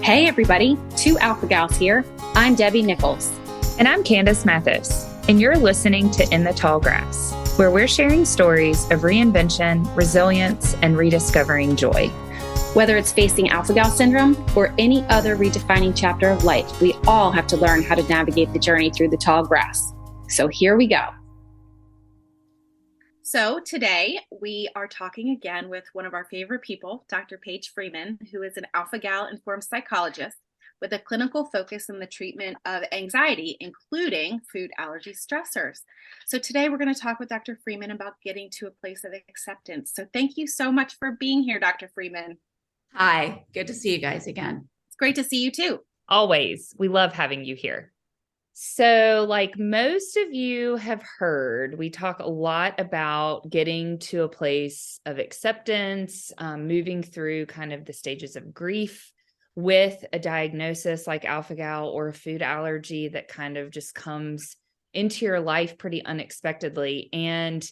Hey everybody, two Alpha Gals here. I'm Debbie Nichols. And I'm Candace Mathis, and you're listening to In the Tall Grass, where we're sharing stories of reinvention, resilience, and rediscovering joy. Whether it's facing Alpha Gal syndrome or any other redefining chapter of life, we all have to learn how to navigate the journey through the tall grass. So here we go. So today we are talking again with one of our favorite people, Dr. Paige Freeman, who is an Alpha Gal informed psychologist with a clinical focus in the treatment of anxiety, including food allergy stressors. So today we're going to talk with Dr. Freeman about getting to a place of acceptance. So thank you so much for being here, Dr. Freeman. Hi, good to see you guys again. It's great to see you too. Always. We love having you here. So like most of you have heard, we talk a lot about getting to a place of acceptance, moving through kind of the stages of grief with a diagnosis like Alpha Gal or a food allergy that kind of just comes into your life pretty unexpectedly. And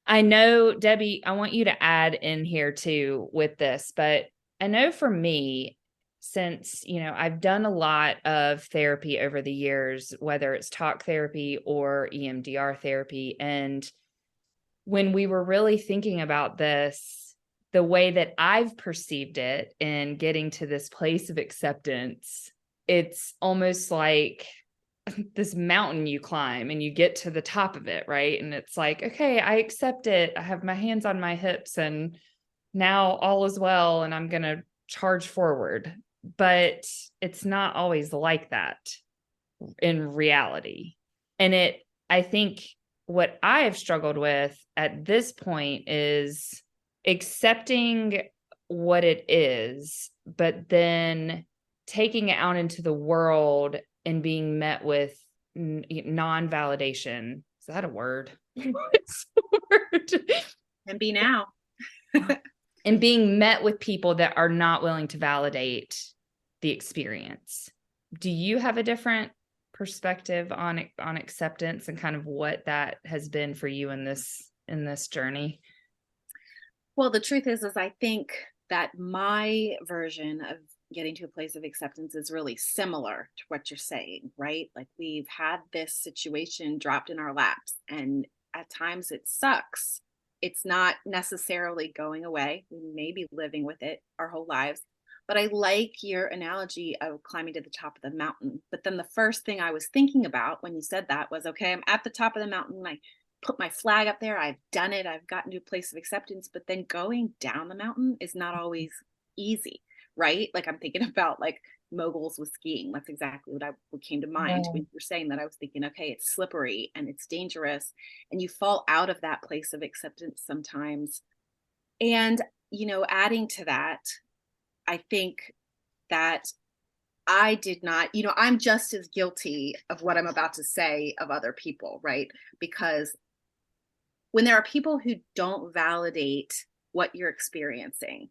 I know, Debbie, I want you to add in here too with this, but I know for me, since, I've done a lot of therapy over the years, whether it's talk therapy or EMDR therapy. And when we were really thinking about this, the way that I've perceived it in getting to this place of acceptance, it's almost like this mountain you climb and you get to the top of it, right? And it's like, okay, I accept it. I have my hands on my hips and now all is well and I'm going to charge forward. But it's not always like that in reality. And I think what I have struggled with at this point is accepting what it is, but then taking it out into the world and being met with non-validation. Is that a word? It's a word. And be now. And being met with people that are not willing to validate the experience. Do you have a different perspective on acceptance and kind of what that has been for you in this journey? Well, the truth is I think that my version of getting to a place of acceptance is really similar to what you're saying, right? Like we've had this situation dropped in our laps and at times it sucks. It's not necessarily going away. We may be living with it our whole lives. But I like your analogy of climbing to the top of the mountain. But then the first thing I was thinking about when you said that was, okay, I'm at the top of the mountain. I put my flag up there. I've done it. I've gotten to a place of acceptance. But then going down the mountain is not always easy, right? Like I'm thinking about like moguls with skiing. That's exactly what came to mind when you were saying that. I was thinking, okay, it's slippery and it's dangerous. And you fall out of that place of acceptance sometimes. And, adding to that, I think that I did not, I'm just as guilty of what I'm about to say of other people, right? Because when there are people who don't validate what you're experiencing,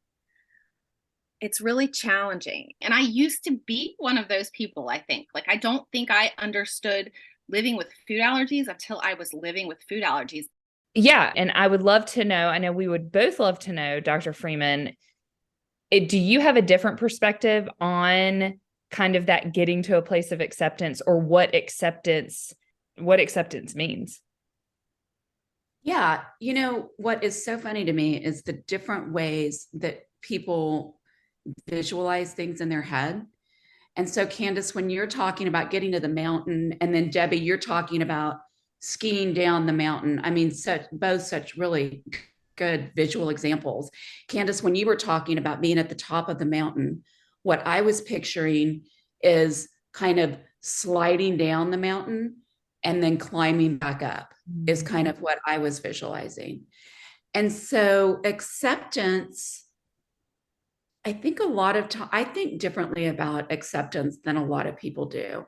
it's really challenging. And I used to be one of those people, I think. Like, I don't think I understood living with food allergies until I was living with food allergies. Yeah. And I would love to know, I know we would both love to know, Dr. Freeman, do you have a different perspective on kind of that getting to a place of acceptance or what acceptance means? Yeah. What is so funny to me is the different ways that people visualize things in their head. And so, Candace, when you're talking about getting to the mountain, and then Debbie, you're talking about skiing down the mountain. I mean, both such really good visual examples. Candace, when you were talking about being at the top of the mountain, what I was picturing is kind of sliding down the mountain and then climbing back up is kind of what I was visualizing. And so acceptance, I think I think differently about acceptance than a lot of people do.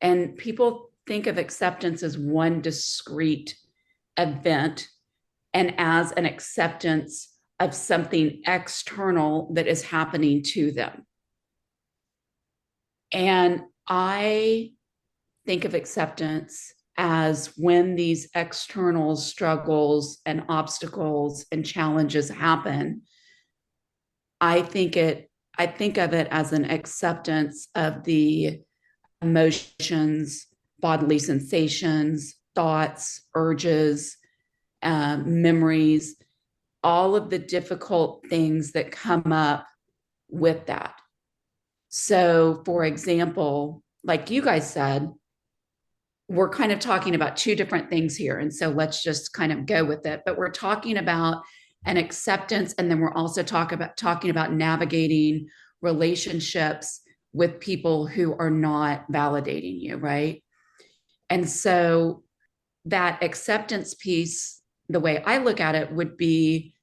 And people think of acceptance as one discrete event and as an acceptance of something external that is happening to them. And I think of acceptance as when these external struggles and obstacles and challenges happen, I think I think of it as an acceptance of the emotions, bodily sensations, thoughts, urges, memories, all of the difficult things that come up with that. So, for example, like you guys said, we're kind of talking about two different things here. And so let's just kind of go with it. But we're talking about an acceptance, and then we're also talking about navigating relationships with people who are not validating you, right? And so that acceptance piece, the way I look at it would be,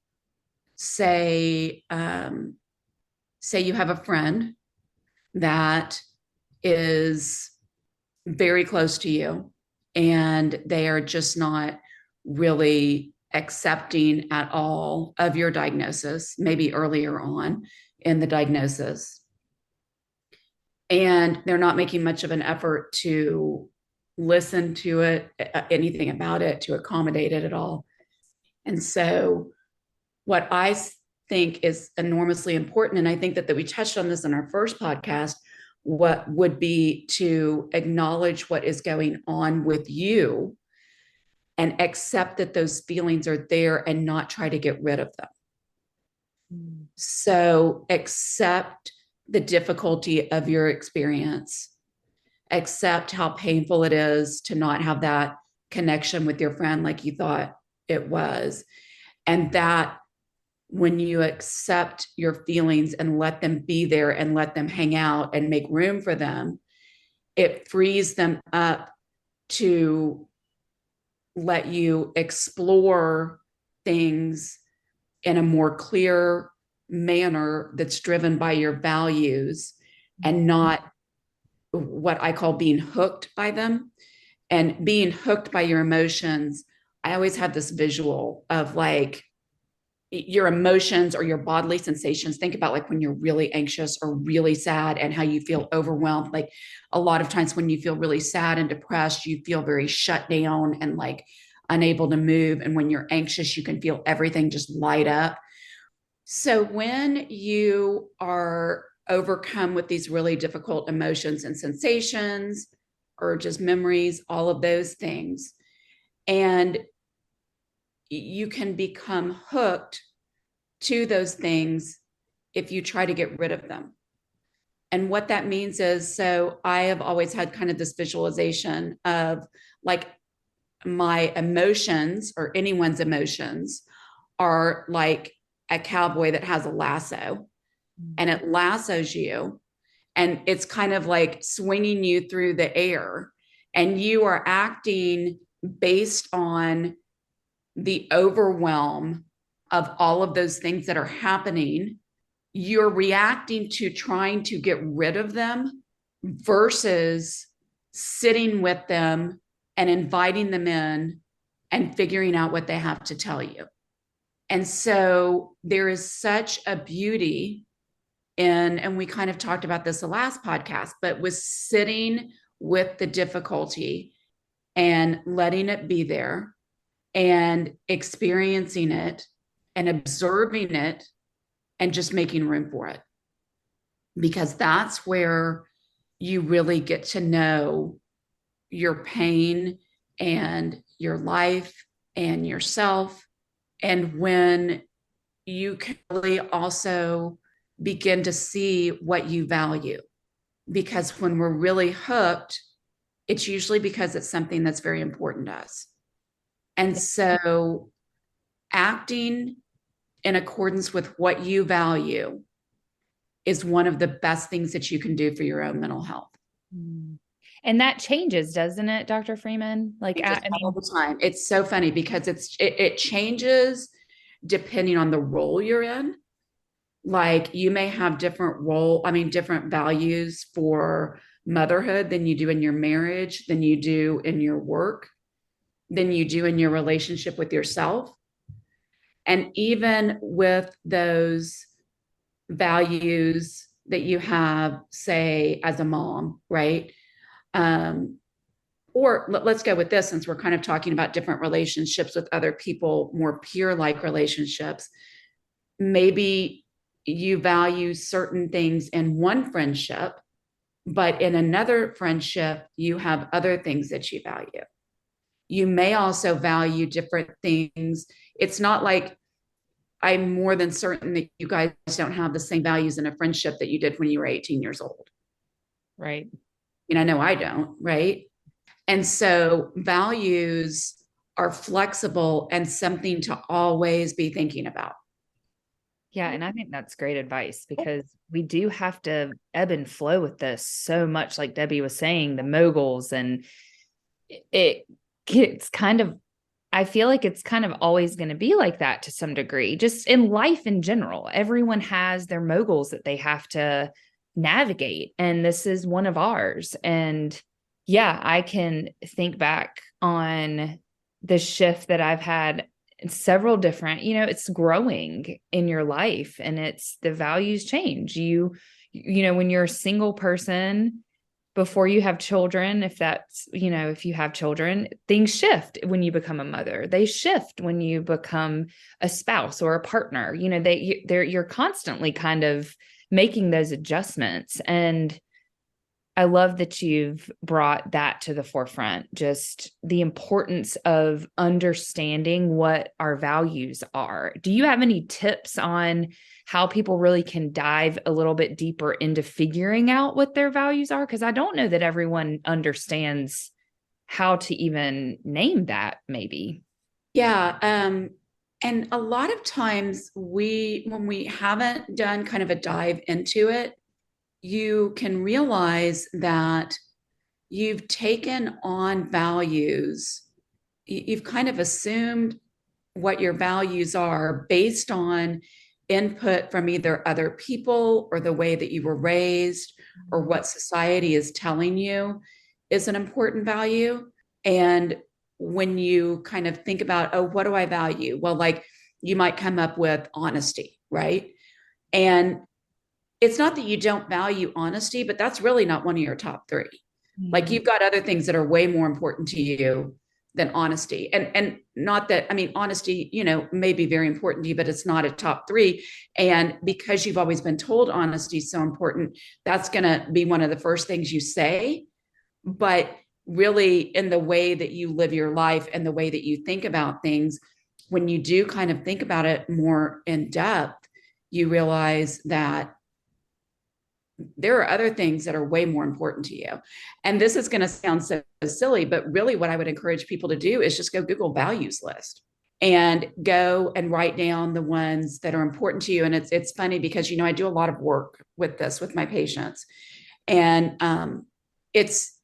say, say you have a friend that is very close to you and they are just not really accepting at all of your diagnosis, maybe earlier on in the diagnosis. And they're not making much of an effort to listen to it, anything about it, to accommodate it at all. And so, what I think is enormously important, and I think that we touched on this in our first podcast, what would be to acknowledge what is going on with you and accept that those feelings are there and not try to get rid of them. So accept the difficulty of your experience, accept how painful it is to not have that connection with your friend like you thought it was. And that when you accept your feelings and let them be there and let them hang out and make room for them, it frees them up to let you explore things in a more clear manner that's driven by your values and not what I call being hooked by them. And being hooked by your emotions, I always have this visual of like your emotions or your bodily sensations. Think about like when you're really anxious or really sad and how you feel overwhelmed. Like a lot of times when you feel really sad and depressed, you feel very shut down and like unable to move. And when you're anxious, you can feel everything just light up. So when you are overcome with these really difficult emotions and sensations, urges, memories, all of those things, and you can become hooked to those things if you try to get rid of them. And what that means is, so I have always had kind of this visualization of like my emotions or anyone's emotions are like a cowboy that has a lasso and it lassos you and it's kind of like swinging you through the air and you are acting based on the overwhelm of all of those things that are happening. You're reacting to trying to get rid of them versus sitting with them and inviting them in and figuring out what they have to tell you. And so there is such a beauty in, and we kind of talked about this the last podcast, but was sitting with the difficulty and letting it be there and experiencing it and observing it and just making room for it. Because that's where you really get to know your pain and your life and yourself. And when you can really also begin to see what you value. Because when we're really hooked, it's usually because it's something that's very important to us. And so acting in accordance with what you value is one of the best things that you can do for your own mental health. And that changes, doesn't it, Dr. Freeman? Like all the time. It's so funny because it changes depending on the role you're in. Like you may have different values for motherhood than you do in your marriage, than you do in your work, than you do in your relationship with yourself. And even with those values that you have, say, as a mom, right? Or let's go with this, since we're kind of talking about different relationships with other people, more peer-like relationships. Maybe you value certain things in one friendship, but in another friendship, you have other things that you value. You may also value different things. It's not like I'm more than certain that you guys don't have the same values in a friendship that you did when you were 18 years old. Right. I know I don't, right? And so values are flexible and something to always be thinking about. Yeah. And I think that's great advice, because we do have to ebb and flow with this so much. Like Debbie was saying, the moguls, and it gets kind of, I feel like it's kind of always going to be like that to some degree, just in life in general. Everyone has their moguls that they have to navigate. And this is one of ours. And yeah, I can think back on the shift that I've had in several different, it's growing in your life, and it's the values change. When you're a single person, before you have children, if you have children, things shift when you become a mother. They shift when you become a spouse or a partner. You're constantly kind of making those adjustments. And I love that you've brought that to the forefront, just the importance of understanding what our values are. Do you have any tips on how people really can dive a little bit deeper into figuring out what their values are? Because I don't know that everyone understands how to even name that, maybe. Yeah. And a lot of times when we haven't done kind of a dive into it, you can realize that you've taken on values. You've kind of assumed what your values are based on input from either other people or the way that you were raised or what society is telling you is an important value. And when you kind of think about, oh, what do I value? Well, like you might come up with honesty, right? And it's not that you don't value honesty, but that's really not one of your top three. Like you've got other things that are way more important to you than honesty. And not that, I mean, honesty, may be very important to you, but it's not a top three. And because you've always been told honesty is so important, that's going to be one of the first things you say. But really, in the way that you live your life and the way that you think about things, when you do kind of think about it more in depth, you realize that there are other things that are way more important to you. And this is going to sound so silly, but really what I would encourage people to do is just go Google values list and go and write down the ones that are important to you. And it's funny because, I do a lot of work with this with my patients. And it's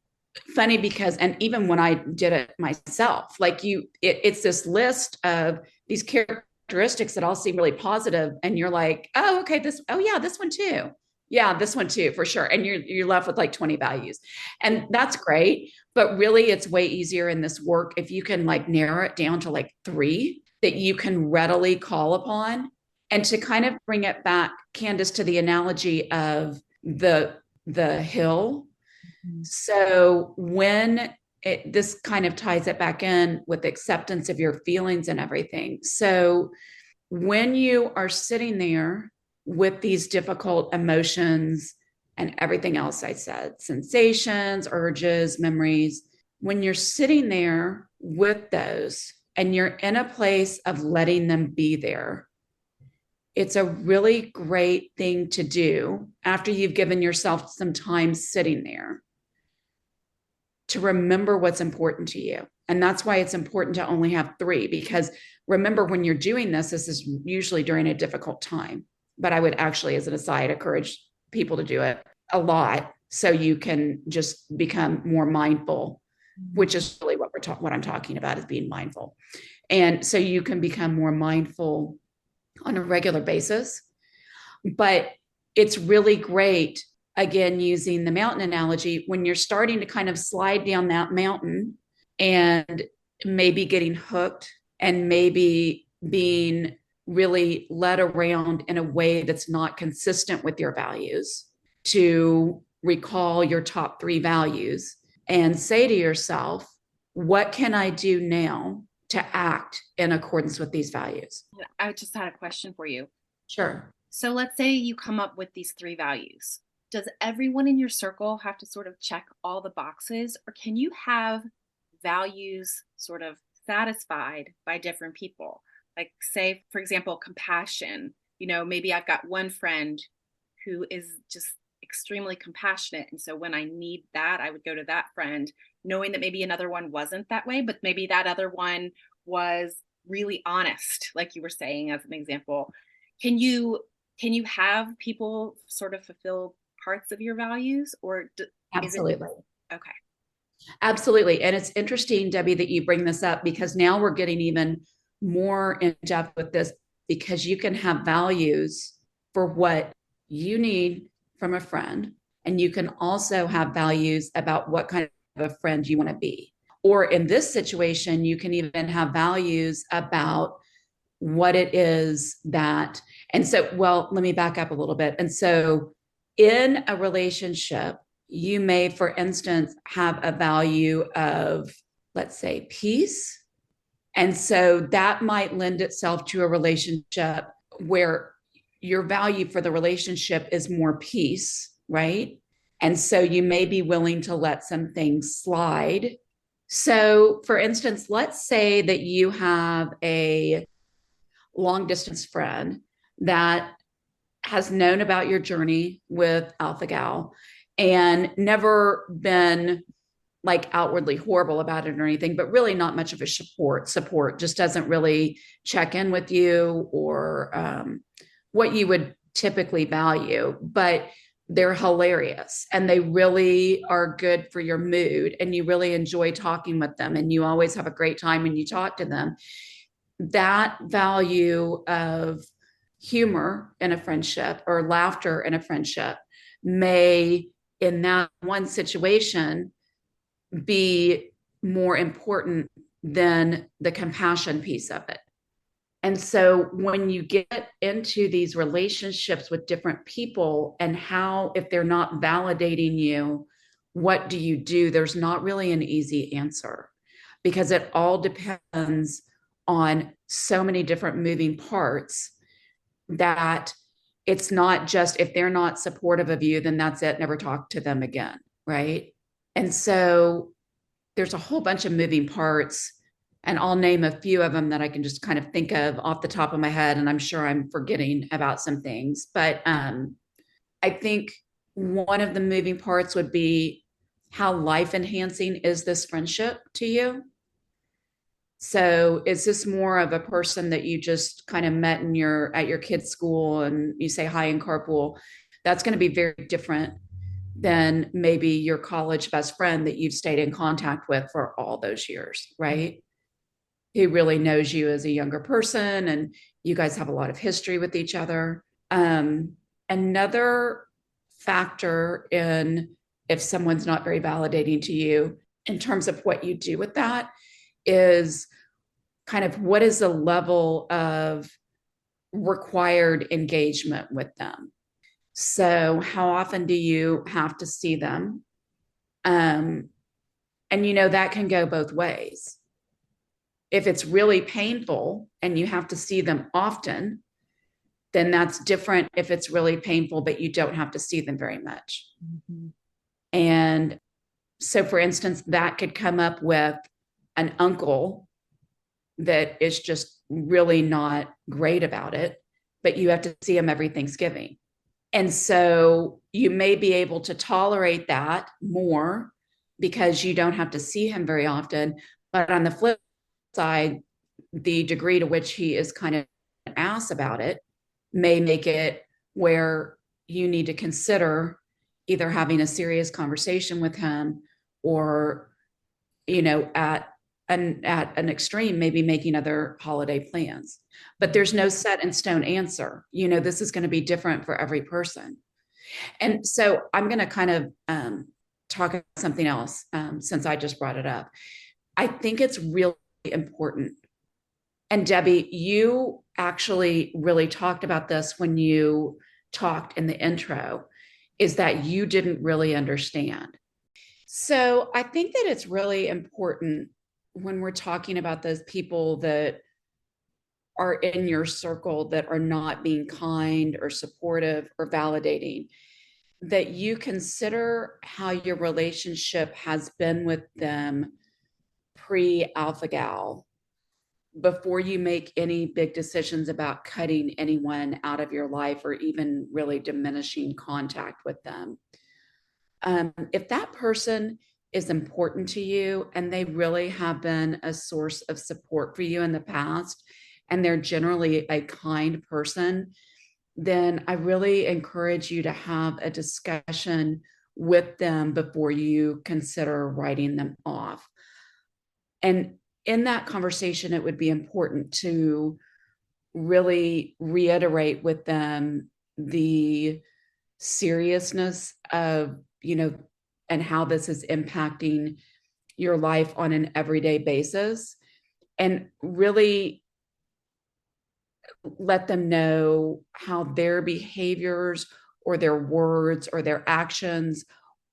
funny because, and even when I did it myself, like it's this list of these characteristics that all seem really positive. And you're like, oh, okay, this one too. Yeah, this one too, for sure. And you're left with like 20 values. And that's great. But really, it's way easier in this work if you can like narrow it down to like 3 that you can readily call upon. And to kind of bring it back, Candace, to the analogy of the hill. Mm-hmm. So when this kind of ties it back in with acceptance of your feelings and everything. So when you are sitting there with these difficult emotions and everything else I said, sensations, urges, memories, when you're sitting there with those and you're in a place of letting them be there, it's a really great thing to do after you've given yourself some time sitting there to remember what's important to you. And that's why it's important to only have 3, because remember, when you're doing this is usually during a difficult time. But I would actually, as an aside, encourage people to do it a lot so you can just become more mindful, which is really what I'm talking about, is being mindful. And so you can become more mindful on a regular basis. But it's really great, again, using the mountain analogy, when you're starting to kind of slide down that mountain and maybe getting hooked and maybe being really led around in a way that's not consistent with your values, to recall your top 3 values and say to yourself, what can I do now to act in accordance with these values? I just had a question for you. Sure. So let's say you come up with these three values. Does everyone in your circle have to sort of check all the boxes, or can you have values sort of satisfied by different people? Like, say, for example, compassion. Maybe I've got one friend who is just extremely compassionate. And so when I need that, I would go to that friend, knowing that maybe another one wasn't that way, but maybe that other one was really honest, like you were saying as an example. Can you can you have people sort of fulfill parts of your values, or is it Absolutely. okay? Absolutely. And it's interesting, Debbie, that you bring this up because now we're getting even more in depth with this because you can have values for what you need from a friend. And you can also have values about what kind of a friend you want to be. Or in this situation, you can even have values about what it is that, and so, well, let me back up a little bit. And so in a relationship, you may, for instance, have a value of, let's say, peace. And so that might lend itself to a relationship where your value for the relationship is more peace, right? And so you may be willing to let some things slide. So, for instance, let's say that you have a long distance friend that has known about your journey with Alpha Gal and never been like outwardly horrible about it or anything, but really not much of a support, just doesn't really check in with you or what you would typically value, but they're hilarious and they really are good for your mood and you really enjoy talking with them and you always have a great time when you talk to them. That value of humor in a friendship or laughter in a friendship may, in that one situation, be more important than the compassion piece of it. And so when you get into these relationships with different people and how, if they're not validating you, what do you do? There's not really an easy answer because it all depends on so many different moving parts that it's not just if they're not supportive of you, then that's it, never talk to them again. Right. And so there's a whole bunch of moving parts, and I'll name a few of them that I can just kind of think of off the top of my head. And I'm sure I'm forgetting about some things, but I think one of the moving parts would be how life enhancing is this friendship to you? So is this more of a person that you just kind of met in at your kid's school and you say hi in carpool? That's going to be very different than maybe your college best friend that you've stayed in contact with for all those years, right? Who really knows you as a younger person and you guys have a lot of history with each other. Another factor in if someone's not very validating to you in terms of what you do with that is kind of what is the level of required engagement with them. So how often do you have to see them? And that can go both ways. If it's really painful and you have to see them often, then that's different if it's really painful, but you don't have to see them very much. Mm-hmm. And so, for instance, that could come up with an uncle that is just really not great about it, but you have to see him every Thanksgiving. And so you may be able to tolerate that more because you don't have to see him very often. But on the flip side, the degree to which he is kind of an ass about it may make it where you need to consider either having a serious conversation with him or, at an extreme, maybe making other holiday plans. But there's no set in stone answer. This is going to be different for every person. And so I'm going to kind of talk about something else since I just brought it up. I think it's really important. And Debbie, you actually really talked about this when you talked in the intro, is that you didn't really understand. So I think that it's really important when we're talking about those people that are in your circle that are not being kind or supportive or validating, that you consider how your relationship has been with them pre-alpha gal before you make any big decisions about cutting anyone out of your life or even really diminishing contact with them. If that person is important to you and they really have been a source of support for you in the past, and they're generally a kind person, then I really encourage you to have a discussion with them before you consider writing them off. And in that conversation, it would be important to really reiterate with them the seriousness of, and how this is impacting your life on an everyday basis, and really let them know how their behaviors or their words or their actions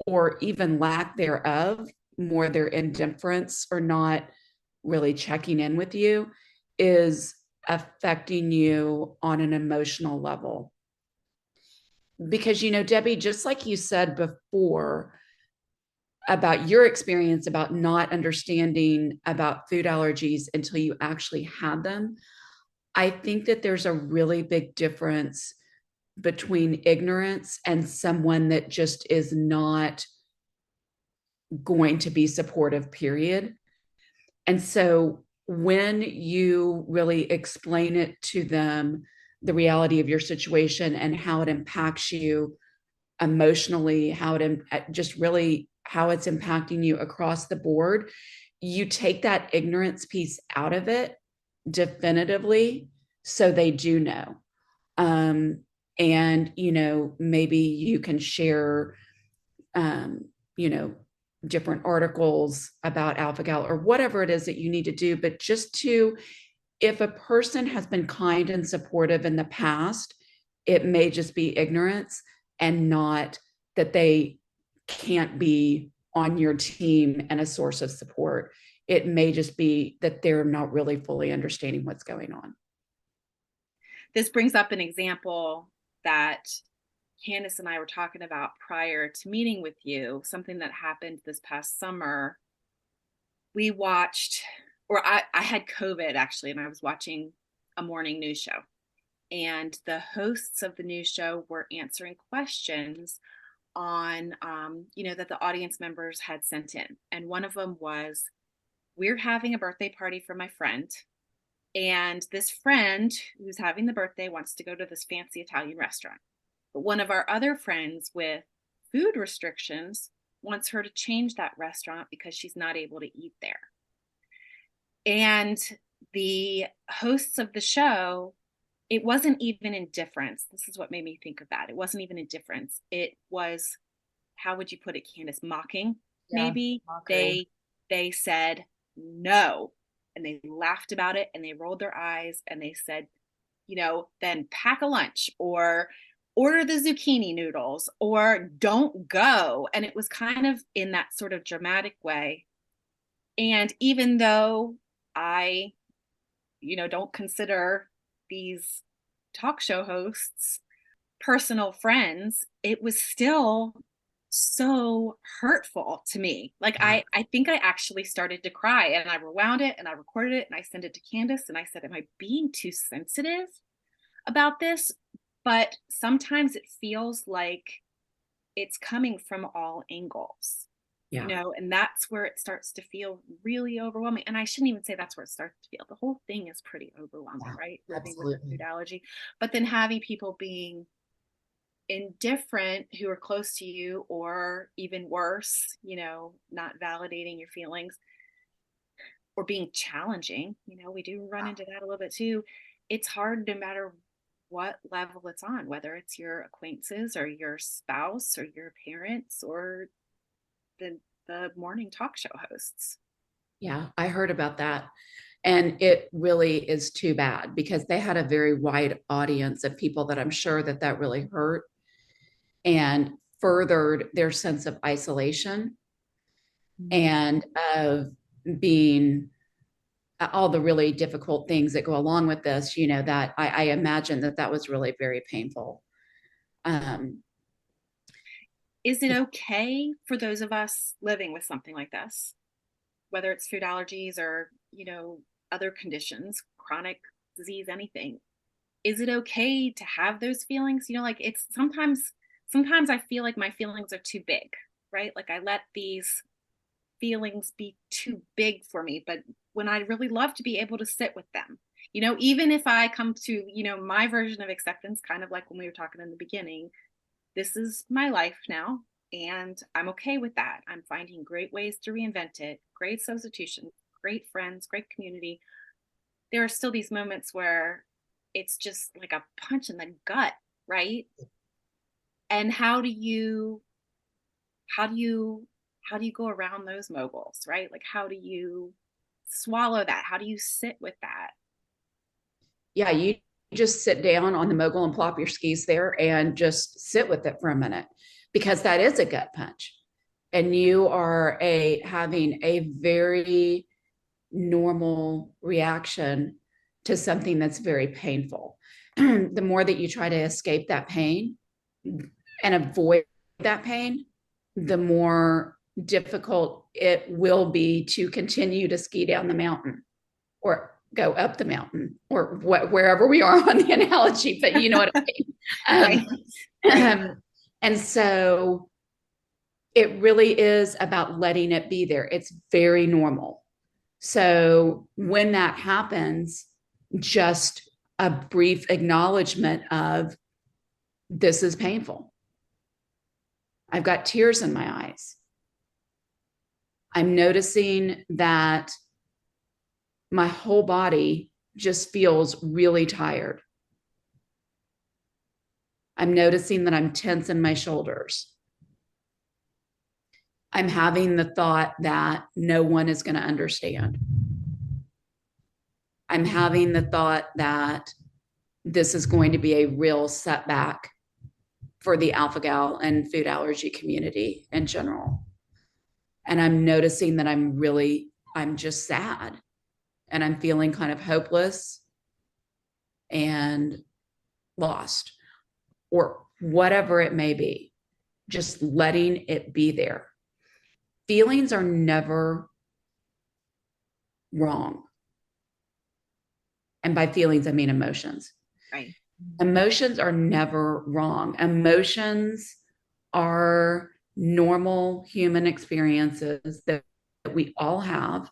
or even lack thereof, more their indifference or not really checking in with you, is affecting you on an emotional level. Because, Debbie, just like you said before about your experience about not understanding about food allergies until you actually had them, I think that there's a really big difference between ignorance and someone that just is not going to be supportive, period. And so when you really explain it to them, the reality of your situation and how it impacts you emotionally, how it just really how it's impacting you across the board, you take that ignorance piece out of it definitively, so they do know. And maybe you can share different articles about alpha gal or whatever it is that you need to do. But just to, if a person has been kind and supportive in the past, it may just be ignorance and not that they can't be on your team and a source of support. It may just be that they're not really fully understanding what's going on. This brings up an example that Candace and I were talking about prior to meeting with you, something that happened this past summer. We watched, or I had COVID actually, and I was watching a morning news show. And the hosts of the news show were answering questions on, that the audience members had sent in. And one of them was, we're having a birthday party for my friend. And this friend who's having the birthday wants to go to this fancy Italian restaurant. But one of our other friends with food restrictions wants her to change that restaurant because she's not able to eat there. And the hosts of the show, it wasn't even indifference. This is what made me think of that. It wasn't even indifference. It was, how would you put it, Candace? Mocking, maybe. Mockery. They said no. And they laughed about it and they rolled their eyes and they said, then pack a lunch or order the zucchini noodles or don't go. And it was kind of in that sort of dramatic way. And even though I, don't consider these talk show hosts personal friends, it was still so hurtful to me. Like I think I actually started to cry, and I rewound it and I recorded it and I sent it to Candace and I said, am I being too sensitive about this? But sometimes it feels like it's coming from all angles. And that's where it starts to feel really overwhelming. And I shouldn't even say that's where it starts to feel. The whole thing is pretty overwhelming, right? Living with a food allergy, but then having people being indifferent who are close to you, or even worse, not validating your feelings or being challenging. We do run into that a little bit too. It's hard no matter what level it's on, whether it's your acquaintances or your spouse or your parents or the morning talk show hosts. Yeah, I heard about that. And it really is too bad because they had a very wide audience of people that I'm sure that really hurt and furthered their sense of isolation and of being all the really difficult things that go along with this, that I imagine that was really very painful. Is it okay for those of us living with something like this, whether it's food allergies or, other conditions, chronic disease, anything? Is it okay to have those feelings? Like it's sometimes I feel like my feelings are too big, right? Like I let these feelings be too big for me, but when I really love to be able to sit with them, even if I come to, my version of acceptance, kind of like when we were talking in the beginning, this is my life now, and I'm okay with that. I'm finding great ways to reinvent it, great substitution, great friends, great community. There are still these moments where it's just like a punch in the gut, right? And how do you go around those moguls, right? Like how do you swallow that? How do you sit with that? Yeah, you just sit down on the mogul and plop your skis there and just sit with it for a minute, because that is a gut punch. And you are having a very normal reaction to something that's very painful. The more that you try to escape that pain and avoid that pain, the more difficult it will be to continue to ski down the mountain or go up the mountain or wherever we are on the analogy, but you know what I mean. Right. And so it really is about letting it be there. It's very normal. So when that happens, just a brief acknowledgement of, this is painful. I've got tears in my eyes. I'm noticing that my whole body just feels really tired. I'm noticing that I'm tense in my shoulders. I'm having the thought that no one is going to understand. I'm having the thought that this is going to be a real setback for the alpha-gal and food allergy community in general. And I'm noticing that I'm just sad, and I'm feeling kind of hopeless and lost, or whatever it may be, just letting it be there. Feelings are never wrong. And by feelings, I mean emotions. Right. Emotions are never wrong. Emotions are normal human experiences that we all have.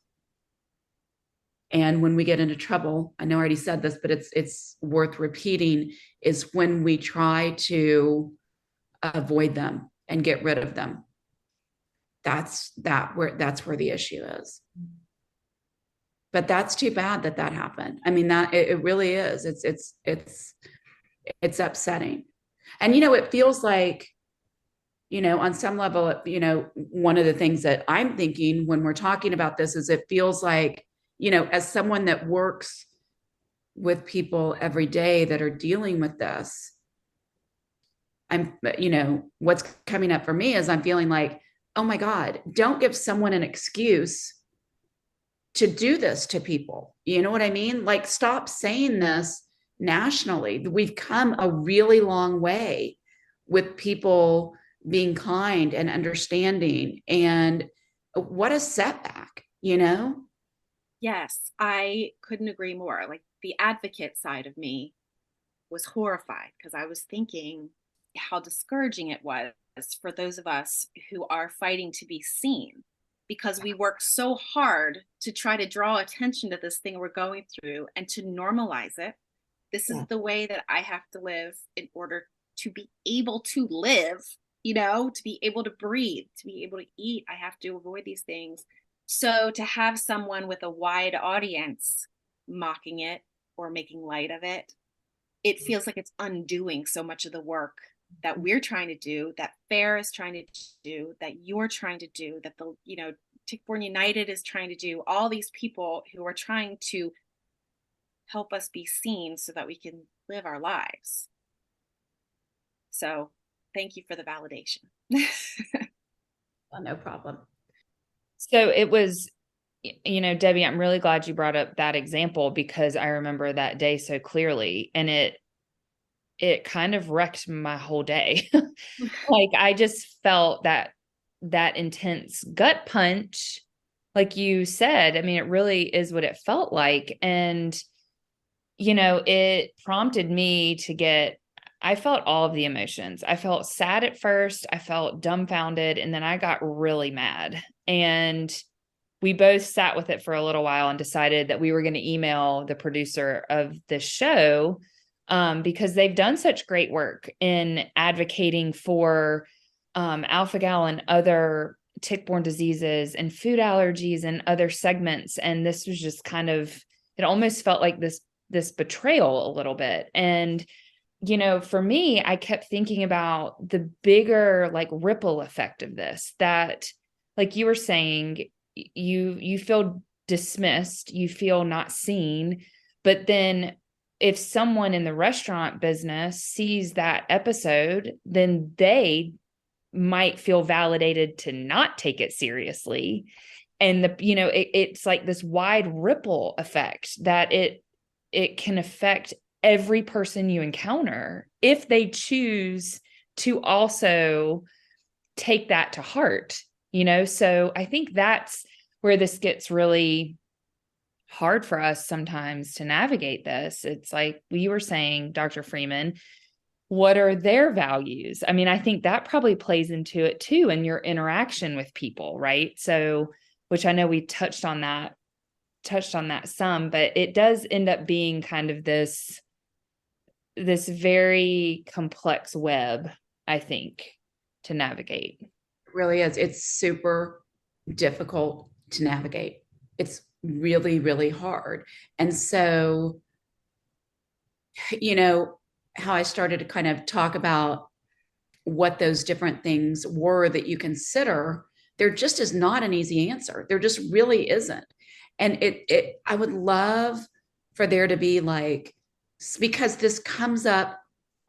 And when we get into trouble, I know I already said this, but it's worth repeating, is when we try to avoid them and get rid of them. That's where the issue is. But that's too bad that happened. I mean, that it really is. It's upsetting. And it feels like, on some level, one of the things that I'm thinking when we're talking about this is, it feels like, as someone that works with people every day that are dealing with this, what's coming up for me is I'm feeling like, oh my God, don't give someone an excuse to do this to people. You know what I mean? Like, stop saying this nationally. We've come a really long way with people being kind and understanding. And what a setback, Yes, I couldn't agree more. Like the advocate side of me was horrified because I was thinking how discouraging it was for those of us who are fighting to be seen, because we work so hard to try to draw attention to this thing we're going through and to normalize it. This is the way that I have to live in order to be able to live, to be able to breathe, to be able to eat. I have to avoid these things. So to have someone with a wide audience mocking it or making light of it, it feels like it's undoing so much of the work that we're trying to do, that FAIR is trying to do, that you're trying to do, that the, Tick-Borne United is trying to do, all these people who are trying to help us be seen so that we can live our lives. So thank you for the validation. Oh, no problem. So it was, you know, Debbie, I'm really glad you brought up that example, because I remember that day so clearly, and it kind of wrecked my whole day. Like, I just felt that intense gut punch, like you said. I mean, it really is what it felt like. And, you know, it prompted me to I felt all of the emotions. I felt sad at first, I felt dumbfounded, and then I got really mad. And we both sat with it for a little while and decided that we were going to email the producer of the show, because they've done such great work in advocating for alpha-gal and other tick-borne diseases and food allergies and other segments. And this was just kind of, it almost felt like this betrayal a little bit. And, you know, for me, I kept thinking about the bigger like ripple effect of this, that, like you were saying, you feel dismissed, you feel not seen. But then if someone in the restaurant business sees that episode, then they might feel validated to not take it seriously. And you know, it's like this wide ripple effect that it can affect every person you encounter if they choose to also take that to heart, you know? So I think that's where this gets really hard for us sometimes to navigate this. It's like we were saying, Dr. Freeman, what are their values? I mean, I think that probably plays into it too, in your interaction with people, right? So, which I know we touched on that some, but it does end up being kind of this very complex web, I think, to navigate. It really is. It's super difficult to navigate. It's really, really hard. And so, you know, how I started to kind of talk about what those different things were that you consider, there just is not an easy answer. There just really isn't. And I would love for there to be like, because this comes up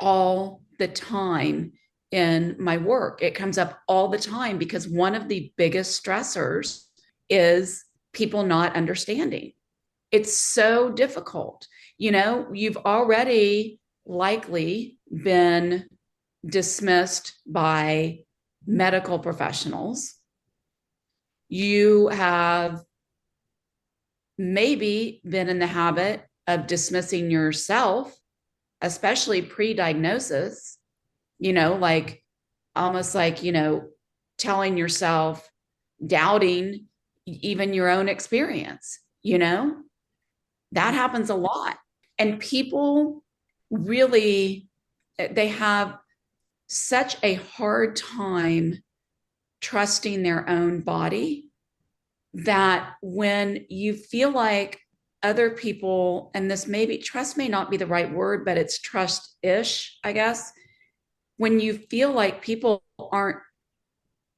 all the time in my work. It comes up all the time because one of the biggest stressors is people not understanding. It's so difficult. You know, you've already likely been dismissed by medical professionals. You have maybe been in the habit of dismissing yourself, especially pre-diagnosis, you know, like almost like, you know, telling yourself, doubting even your own experience, you know, that happens a lot. And people really, they have such a hard time trusting their own body that when you feel like other people, and this maybe trust may not be the right word, but it's trust-ish, I guess. When you feel like people aren't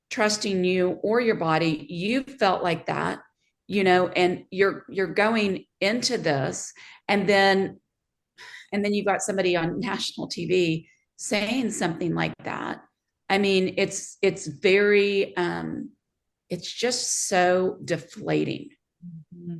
trusting you or your body, you felt like that, you know, and you're going into this, and then you've got somebody on national TV saying something like that. I mean, it's very it's just so deflating. Mm-hmm.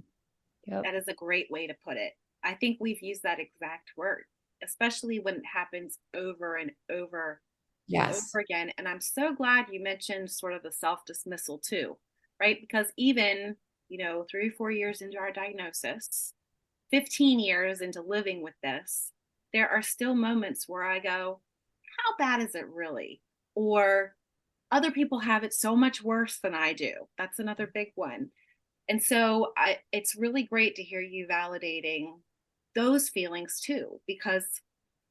Yep. That is a great way to put it. I think we've used that exact word, especially when it happens over and over and Yes. over again. And I'm so glad you mentioned sort of the self-dismissal too, right? Because even, you know, 3 or 4 years into our diagnosis, 15 years into living with this, there are still moments where I go, how bad is it really? Or other people have it so much worse than I do. That's another big one. And so it's really great to hear you validating those feelings too, because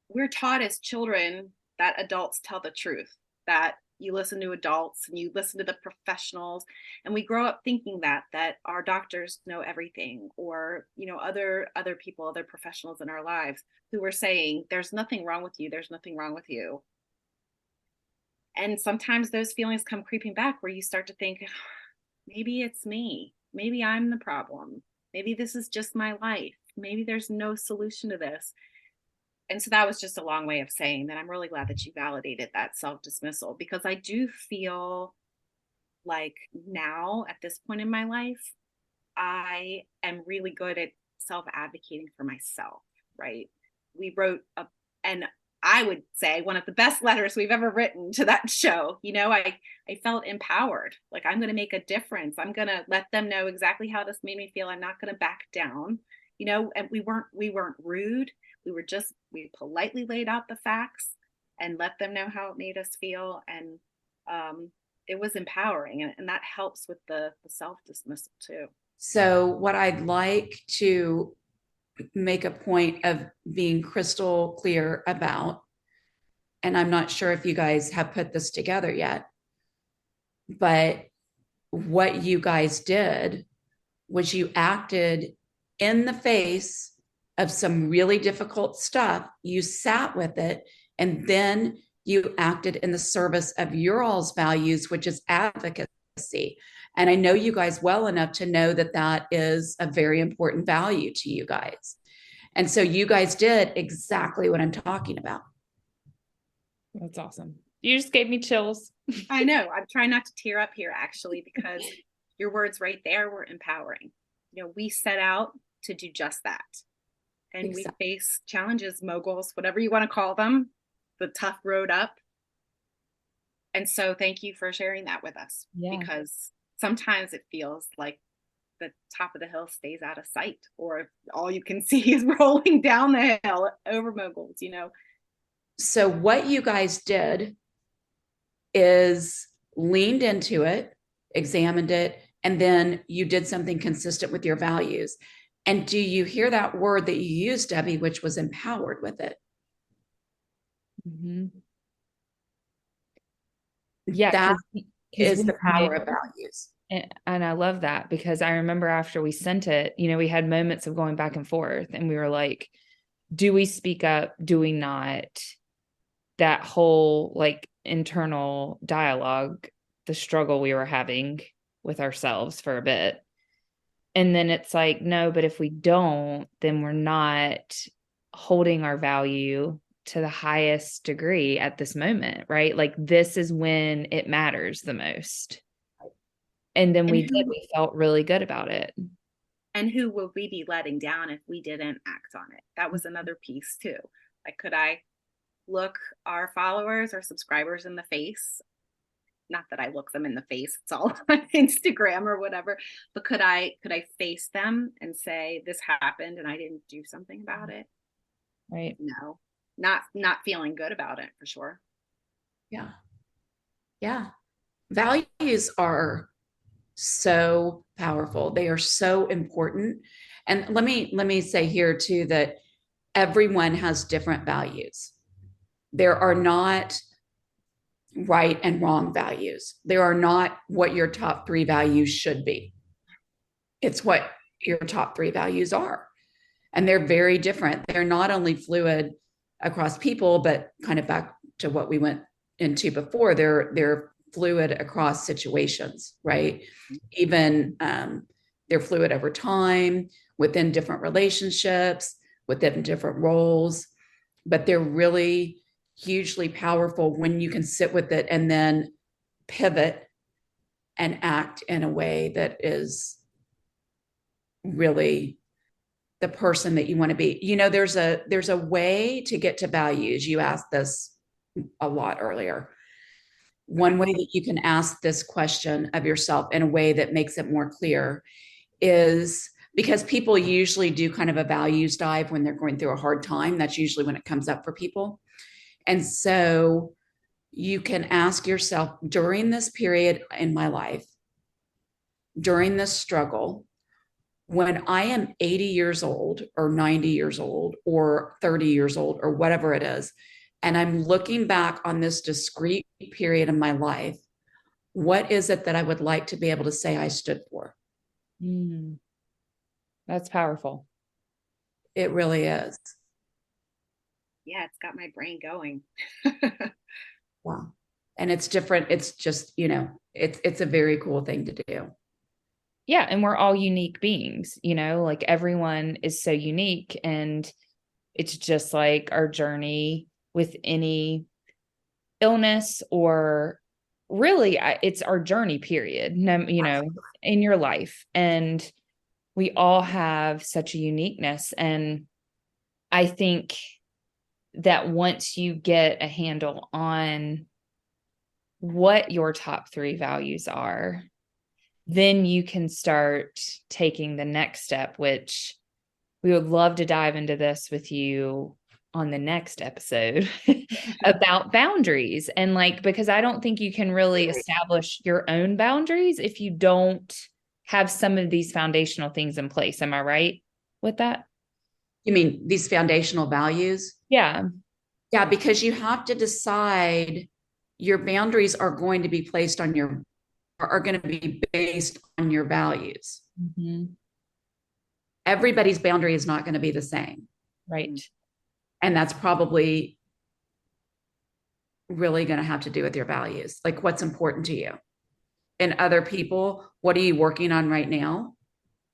we're taught as children that adults tell the truth, that you listen to adults and you listen to the professionals, and we grow up thinking that our doctors know everything, or, you know, other people, other professionals in our lives who are saying there's nothing wrong with you, there's nothing wrong with you. And sometimes those feelings come creeping back where you start to think, maybe it's me. Maybe I'm the problem. Maybe this is just my life. Maybe there's no solution to this. And so that was just a long way of saying that I'm really glad that you validated that self-dismissal, because I do feel like now at this point in my life, I am really good at self-advocating for myself, right? We wrote and I would say one of the best letters we've ever written to that show. I felt empowered. Like, I'm going to make a difference. I'm going to let them know exactly how this made me feel. I'm not going to back down. And we weren't rude. We politely laid out the facts and let them know how it made us feel. And it was empowering, and that helps with the self-dismissal too. So what I'd like to make a point of being crystal clear about, and I'm not sure if you guys have put this together yet, but what you guys did was you acted in the face of some really difficult stuff. You sat with it, and then you acted in the service of your all's values, which is advocacy. And I know you guys well enough to know that that is a very important value to you guys. And so you guys did exactly what I'm talking about. That's awesome. You just gave me chills. I know. I'm trying not to tear up here, actually, because your words right there were empowering. We set out to do just that. And exactly. We face challenges, moguls, whatever you want to call them, the tough road up. And so thank you for sharing that with us, because sometimes it feels like the top of the hill stays out of sight, or all you can see is rolling down the hill over moguls, So what you guys did is leaned into it, examined it, and then you did something consistent with your values. And do you hear that word that you used, Debbie, which was empowered with it? Mm-hmm. Yeah. That is the power of values. And I love that, because I remember after we sent it, we had moments of going back and forth, and we were like, do we speak up? Do we not? That whole like internal dialogue, the struggle we were having with ourselves for a bit. And then it's like, no, but if we don't, then we're not holding our value to the highest degree at this moment, right? Like, this is when it matters the most. And then we felt really good about it. And who would we be letting down if we didn't act on it? That was another piece too. Like, could I look our followers or subscribers in the face? Not that I look them in the face, it's all on Instagram or whatever, but could I face them and say, this happened and I didn't do something about it? Right. No, not feeling good about it, for sure. Yeah. Values are so powerful. They are so important. And let me say here too, that everyone has different values. There are not right and wrong values. There are not what your top 3 values should be. It's what your top 3 values are. And they're very different. They're not only fluid across people, but kind of back to what we went into before, they're fluid across situations, right? Even they're fluid over time, within different relationships, within different roles, but they're really hugely powerful when you can sit with it and then pivot and act in a way that is really the person that you want to be. There's a way to get to values. You asked this a lot earlier. One way that you can ask this question of yourself in a way that makes it more clear is, because people usually do kind of a values dive when they're going through a hard time. That's usually when it comes up for people. And so you can ask yourself, during this period in my life, during this struggle, when I am 80 years old or 90 years old or 30 years old or whatever it is, and I'm looking back on this discrete period in my life, what is it that I would like to be able to say I stood for? That's powerful. It really is. Yeah, it's got my brain going. Wow. And it's different. It's just, it's a very cool thing to do. Yeah. And we're all unique beings, like everyone is so unique, and it's just like our journey with any illness, or really it's our journey period, in your life. And we all have such a uniqueness. And I think that once you get a handle on what your top 3 values are, then you can start taking the next step, which we would love to dive into this with you on the next episode about boundaries. And like, because I don't think you can really establish your own boundaries if you don't have some of these foundational things in place. Am I right with that? You mean these foundational values? Yeah. Yeah, because you have to decide your boundaries are going to be placed on your, are going to be based on your values. Mm-hmm. Everybody's boundary is not going to be the same. Right. And that's probably really going to have to do with your values, like what's important to you. And other people, what are you working on right now?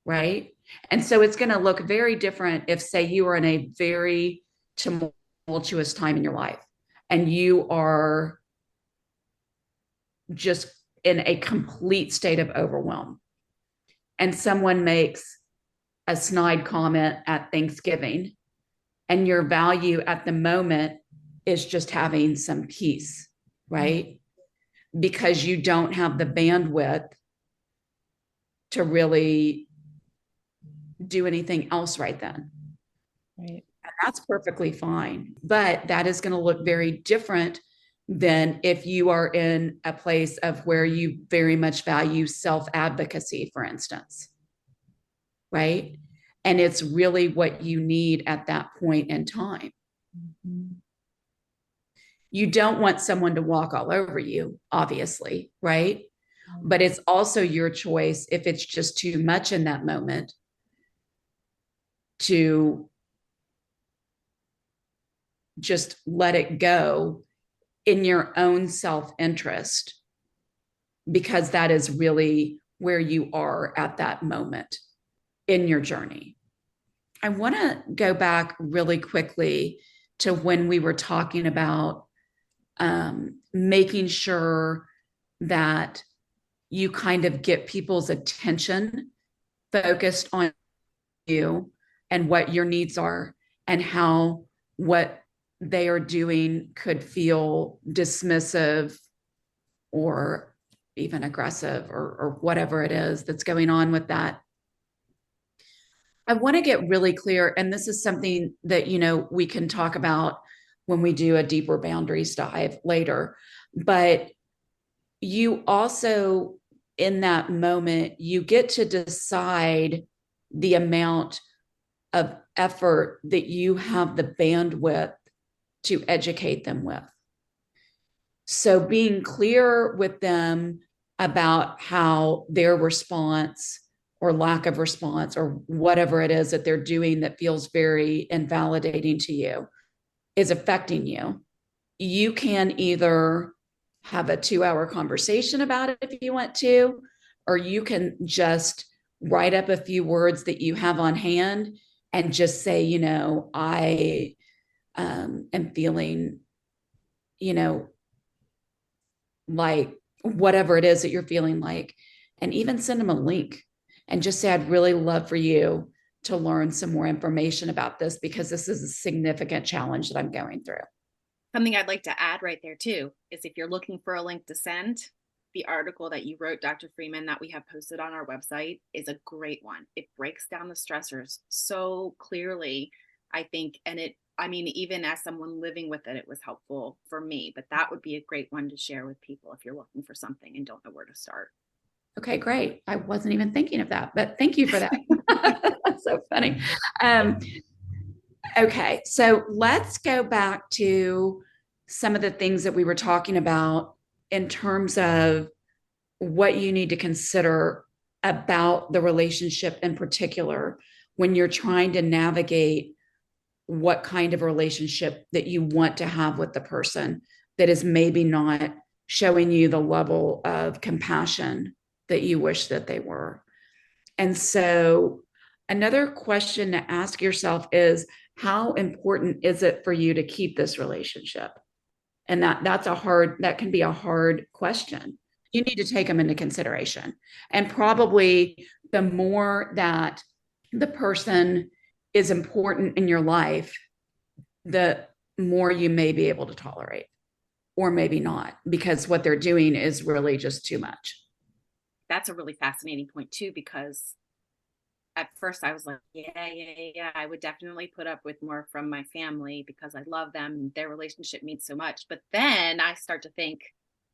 Right. And so it's going to look very different if, say, you are in a very tumultuous time in your life and you are just in a complete state of overwhelm, and someone makes a snide comment at Thanksgiving, and your value at the moment is just having some peace, right? Because you don't have the bandwidth to really do anything else right then. Right. And that's perfectly fine. But that is going to look very different than if you are in a place of where you very much value self-advocacy, for instance, right? And it's really what you need at that point in time. Mm-hmm. You don't want someone to walk all over you, obviously, right? Mm-hmm. But it's also your choice, if it's just too much in that moment, to just let it go in your own self-interest, because that is really where you are at that moment in your journey. I want to go back really quickly to when we were talking about making sure that you kind of get people's attention focused on you and what your needs are, and how what they are doing could feel dismissive or even aggressive, or whatever it is that's going on with that. I want to get really clear, and this is something that, you know, we can talk about when we do a deeper boundaries dive later, but you also, in that moment, you get to decide the amount of effort that you have the bandwidth to educate them with. So being clear with them about how their response or lack of response or whatever it is that they're doing that feels very invalidating to you is affecting you. You can either have a 2-hour conversation about it if you want to, or you can just write up a few words that you have on hand and just say, you know, I am feeling, you know, like whatever it is that you're feeling like, and even send them a link and just say, I'd really love for you to learn some more information about this, because this is a significant challenge that I'm going through. Something I'd like to add right there too is, if you're looking for a link to send, the article that you wrote, Dr. Freeman, that we have posted on our website is a great one. It breaks down the stressors so clearly, I think, and I mean, even as someone living with it, it was helpful for me, but that would be a great one to share with people if you're looking for something and don't know where to start. Okay, great. I wasn't even thinking of that, but thank you for that. That's so funny. Okay, so let's go back to some of the things that we were talking about in terms of what you need to consider about the relationship in particular when you're trying to navigate what kind of relationship that you want to have with the person that is maybe not showing you the level of compassion that you wish that they were. And so another question to ask yourself is, how important is it for you to keep this relationship? And that can be a hard question. You need to take them into consideration. And probably the more that the person is important in your life, the more you may be able to tolerate, or maybe not, because what they're doing is really just too much. That's a really fascinating point too, because at first I was like, yeah, I would definitely put up with more from my family because I love them and their relationship means so much. But then I start to think,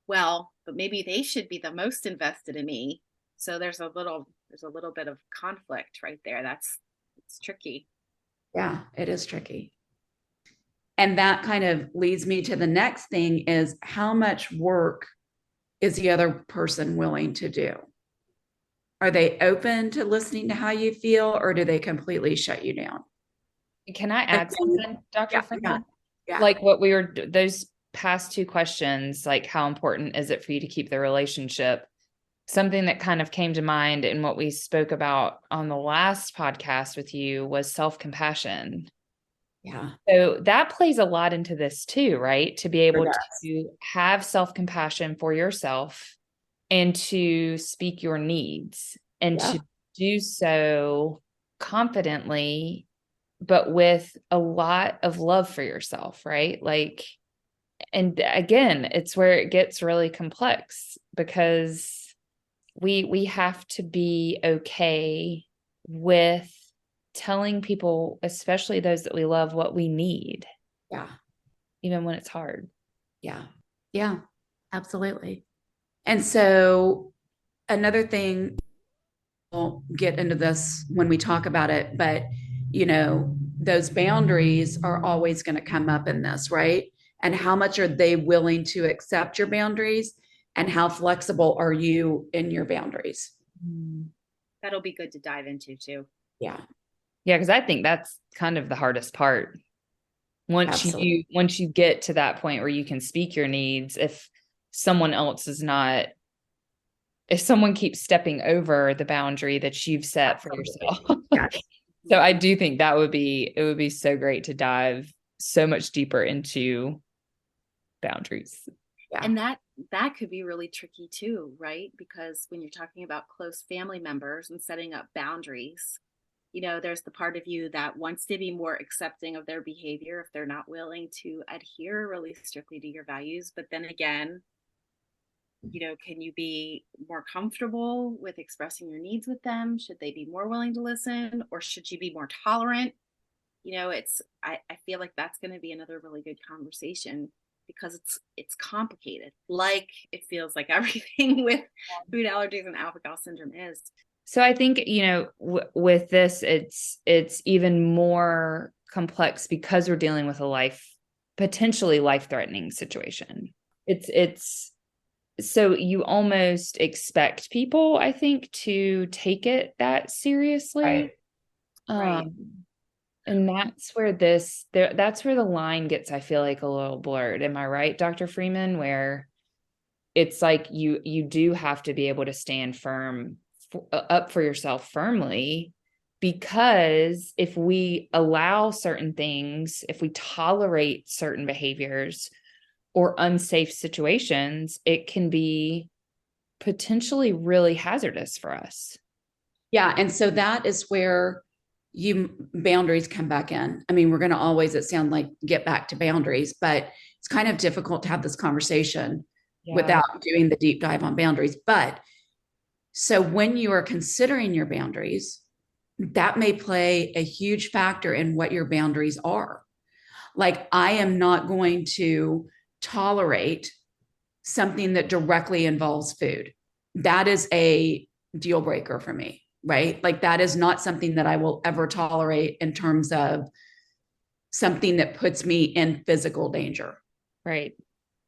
well, but maybe they should be the most invested in me. So there's a little bit of conflict right there. It's tricky. Yeah, it is tricky. And that kind of leads me to the next thing is how much work is the other person willing to do? Are they open to listening to how you feel, or do they completely shut you down? Can I add something, Dr. Yeah, Freeman? yeah. Like what we were, those past two questions, like how important is it for you to keep the relationship? Something that kind of came to mind in what we spoke about on the last podcast with you was self-compassion. Yeah. So that plays a lot into this too, right? To be able Sure to have self-compassion for yourself and to speak your needs and Yeah. to do so confidently, but with a lot of love for yourself, right? Like, and again, it's where it gets really complex because we have to be okay with telling people, especially those that we love, what we need, Yeah. even when it's hard. Yeah. Yeah. Absolutely. And so another thing, we'll get into this when we talk about it, but those boundaries are always going to come up in this, right? And how much are they willing to accept your boundaries? And how flexible are you in your boundaries? That'll be good to dive into too. Yeah. Yeah, because I think that's kind of the hardest part. Absolutely. Once you get to that point where you can speak your needs, if someone else is not, if someone keeps stepping over the boundary that you've set for yourself. Yeah. So I do think it would be so great to dive so much deeper into boundaries. Yeah. And that could be really tricky too, right? Because when you're talking about close family members and setting up boundaries, there's the part of you that wants to be more accepting of their behavior if they're not willing to adhere really strictly to your values. But then again, can you be more comfortable with expressing your needs with them? Should they be more willing to listen, or should you be more tolerant? I feel like that's going to be another really good conversation because it's complicated. Like it feels like everything with food allergies and alpha-gal syndrome is. So I think, with this, it's even more complex because we're dealing with a potentially life-threatening situation. It's so you almost expect people, I think, to take it that seriously. Right. And that's where that's where the line gets, I feel like, a little blurred. Am I right, Dr. Freeman? Where it's like you do have to be able to stand up for yourself firmly, because if we allow certain things, if we tolerate certain behaviors or unsafe situations, it can be potentially really hazardous for us. Yeah. And so that is where boundaries come back in. I mean, we're going to always, it sounds like, get back to boundaries, but it's kind of difficult to have this conversation without doing the deep dive on boundaries. But so when you are considering your boundaries, that may play a huge factor in what your boundaries are. Like, I am not going to tolerate something that directly involves food. That is a deal breaker for me, right? Like, that is not something that I will ever tolerate in terms of something that puts me in physical danger. Right.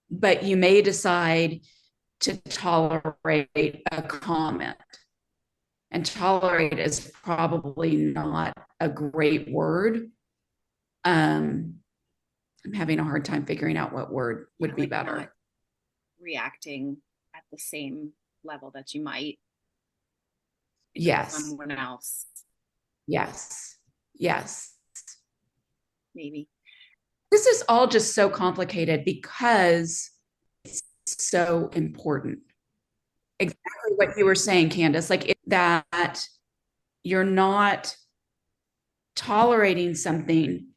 But you may decide to tolerate a comment. And tolerate is probably not a great word. I'm having a hard time figuring out what word would be better. Reacting at the same level that you might. Yes. Someone else. Yes. Yes. Maybe. This is all just so complicated because it's so important. Exactly what you were saying, Candace, like that you're not tolerating something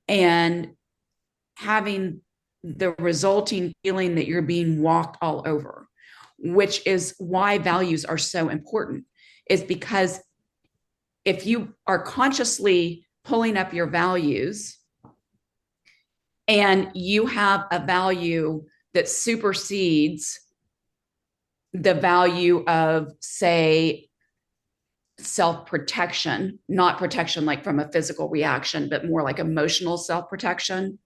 and having the resulting feeling that you're being walked all over, which is why values are so important, is because if you are consciously pulling up your values and you have a value that supersedes the value of, say, self-protection, not protection like from a physical reaction, but more like emotional self-protection,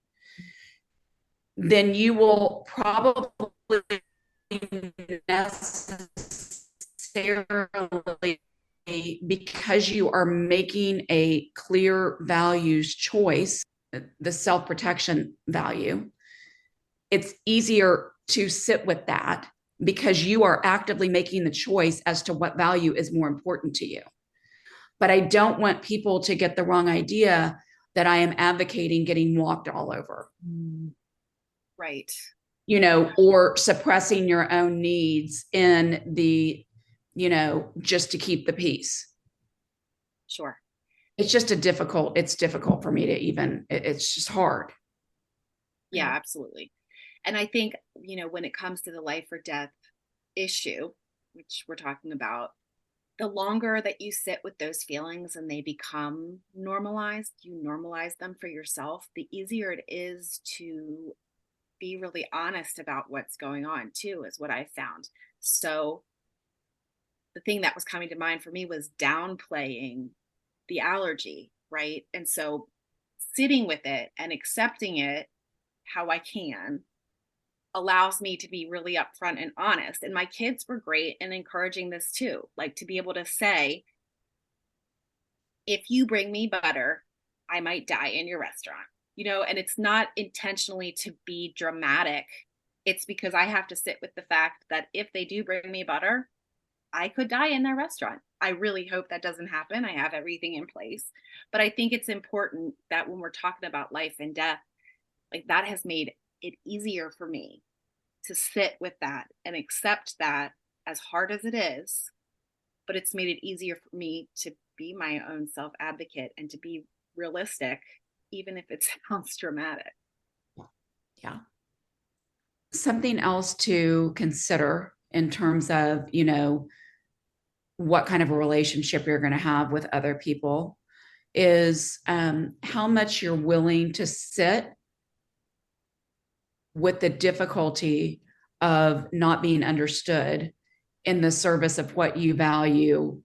then you will probably necessarily, because you are making a clear values choice, the self-protection value, it's easier to sit with that because you are actively making the choice as to what value is more important to you. But I don't want people to get the wrong idea that I am advocating getting walked all over. Right. Or suppressing your own needs in the, just to keep the peace. Sure. It's difficult for me to even, it's just hard. Yeah, absolutely. And I think, when it comes to the life or death issue, which we're talking about, the longer that you sit with those feelings and they become normalized, you normalize them for yourself, the easier it is to be really honest about what's going on too, is what I found. So the thing that was coming to mind for me was downplaying the allergy, right? And so sitting with it and accepting it how I can allows me to be really upfront and honest. And my kids were great in encouraging this too, like to be able to say, if you bring me butter, I might die in your restaurant, and it's not intentionally to be dramatic. It's because I have to sit with the fact that if they do bring me butter, I could die in their restaurant. I really hope that doesn't happen. I have everything in place. But I think it's important that when we're talking about life and death, like that has made it easier for me to sit with that and accept that, as hard as it is, but it's made it easier for me to be my own self advocate and to be realistic, even if it sounds dramatic. Yeah. Something else to consider in terms of, what kind of a relationship you're going to have with other people is how much you're willing to sit with the difficulty of not being understood in the service of what you value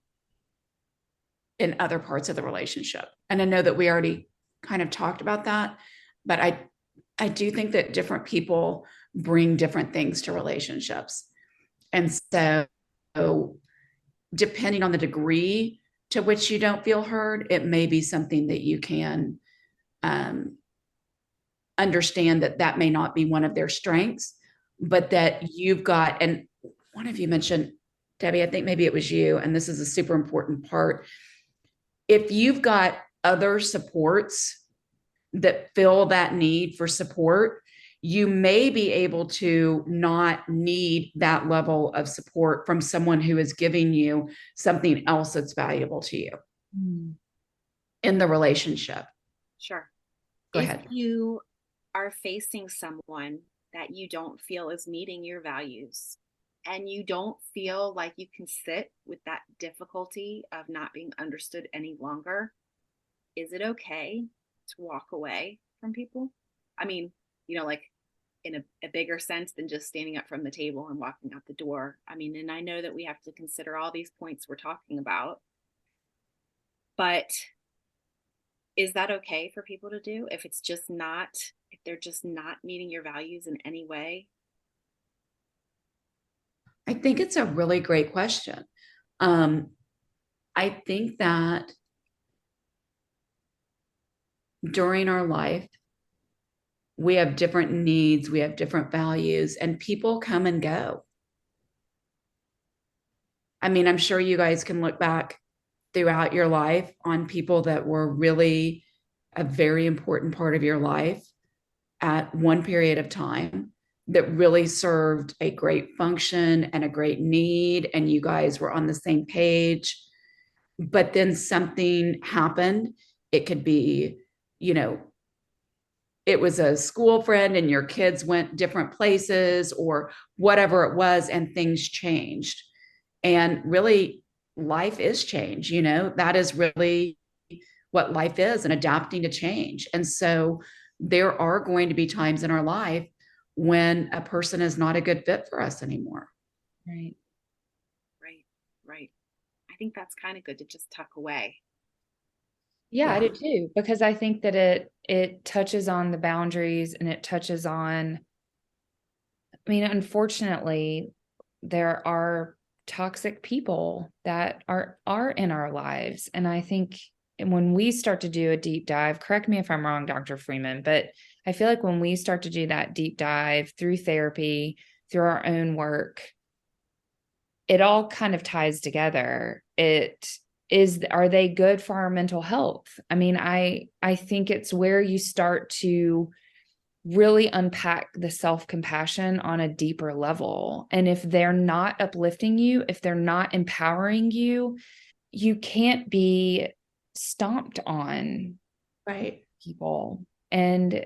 in other parts of the relationship. And I know that we already kind of talked about that, but I do think that different people bring different things to relationships. And so depending on the degree to which you don't feel heard, it may be something that you can understand that may not be one of their strengths, but that you've got, and one of you mentioned, Debbie, I think maybe it was you, and this is a super important part. If you've got other supports that fill that need for support, you may be able to not need that level of support from someone who is giving you something else that's valuable to you in the relationship. Sure. Go if ahead. you are facing someone that you don't feel is meeting your values and you don't feel like you can sit with that difficulty of not being understood any longer, is it okay to walk away from people? I mean, like in a bigger sense than just standing up from the table and walking out the door. I mean, and I know that we have to consider all these points we're talking about, but is that okay for people to do if they're just not meeting your values in any way? I think it's a really great question. I think that during our life, we have different needs, we have different values, and people come and go. I mean, I'm sure you guys can look back throughout your life on people that were really a very important part of your life at one period of time that really served a great function and a great need, and you guys were on the same page. But then something happened It could be, you know, it was a school friend and your kids went different places or whatever it was, and things changed. And really, life is change. That is really what life is, and adapting to change. And so there are going to be times in our life when a person is not a good fit for us anymore. Right. Right. I think that's kind of good to just tuck away. Yeah, I Yeah. do too, because I think that it touches on the boundaries, and it touches on, I mean, unfortunately, there are toxic people that are in our lives. And I think when we start to do a deep dive, correct me if I'm wrong, Dr. Freeman, but I feel like when we start to do that deep dive through therapy, through our own work, it all kind of ties together. Are they good for our mental health? I mean, I think it's where you start to really unpack the self-compassion on a deeper level. And if they're not uplifting you, if they're not empowering you, you can't be stomped on, Right. people. And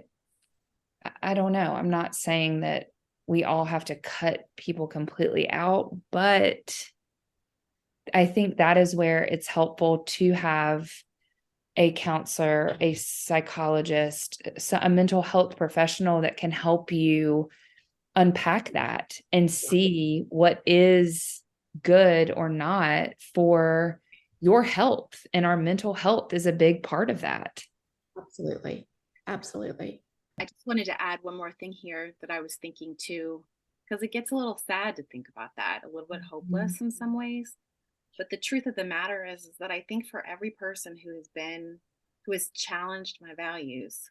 I don't know. I'm not saying that we all have to cut people completely out, but I think that is where it's helpful to have a counselor, a psychologist, a mental health professional that can help you unpack that and see what is good or not for your health. And our mental health is a big part of that. Absolutely. Absolutely. I just wanted to add one more thing here that I was thinking too, because it gets a little sad to think about that, a little bit hopeless in some ways. But the truth of the matter is that I think for every person who has challenged my values,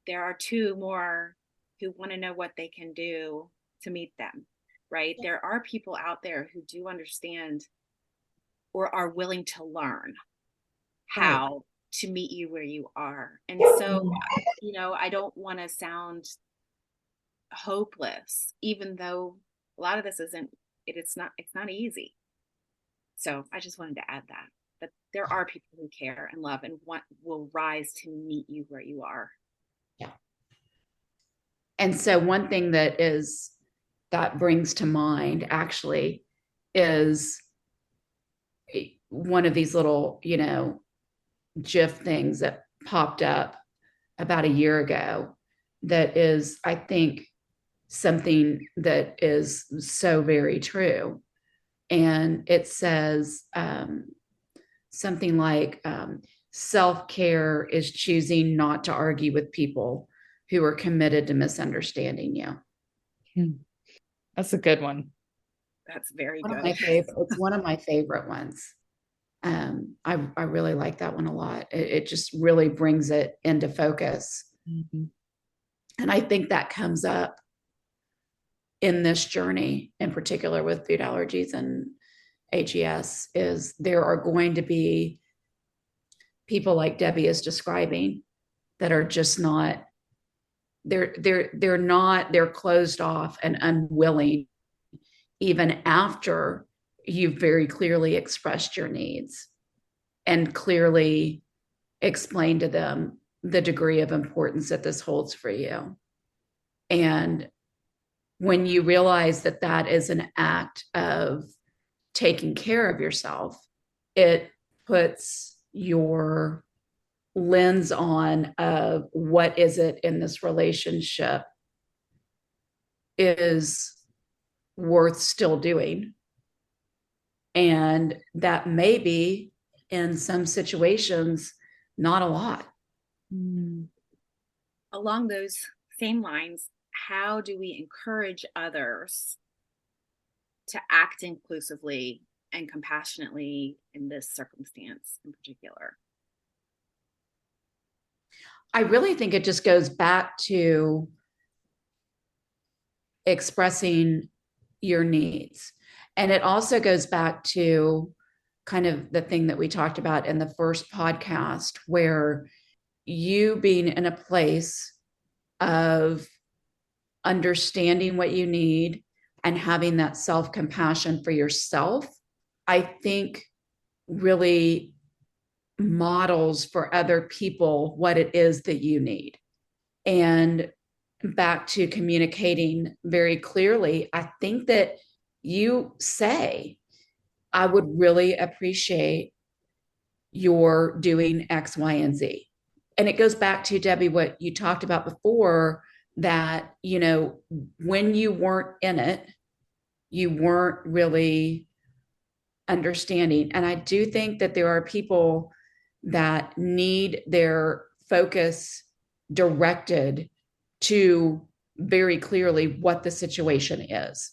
there are two more who want to know what they can do to meet them, right? Yeah. There are people out there who do understand or are willing to learn Right. how to meet you where you are. And so, I don't want to sound hopeless, even though a lot of this it's not easy. So I just wanted to add that there are people who care and love and will rise to meet you where you are. Yeah. And so one thing that brings to mind actually is one of these little, GIF things that popped up about a year ago that is, I think, something that is so very true. And it says something like, self-care is choosing not to argue with people who are committed to misunderstanding you. That's a good one. That's very One of good. my favorite, it's one of my favorite ones. I really like that one a lot. It just really brings it into focus. Mm-hmm. And I think that comes up in this journey, in particular with food allergies and AGS, is there are going to be people like Debbie is describing that are just not, they're closed off and unwilling, even after you've very clearly expressed your needs and clearly explained to them the degree of importance that this holds for you. And when you realize that that is an act of taking care of yourself, it puts your lens on of what is it in this relationship is worth still doing. And that may be, in some situations, not a lot. Along those same lines, how do we encourage others to act inclusively and compassionately in this circumstance in particular? I really think it just goes back to expressing your needs. And it also goes back to kind of the thing that we talked about in the first podcast, where you being in a place of understanding what you need and having that self-compassion for yourself, I think really models for other people what it is that you need. And back to communicating very clearly, I think that you say, I would really appreciate your doing X, Y, and Z. And it goes back to, Debbie, what you talked about before, that, you know, when you weren't in it, you weren't really understanding. And I do think that there are people that need their focus directed to very clearly what the situation is.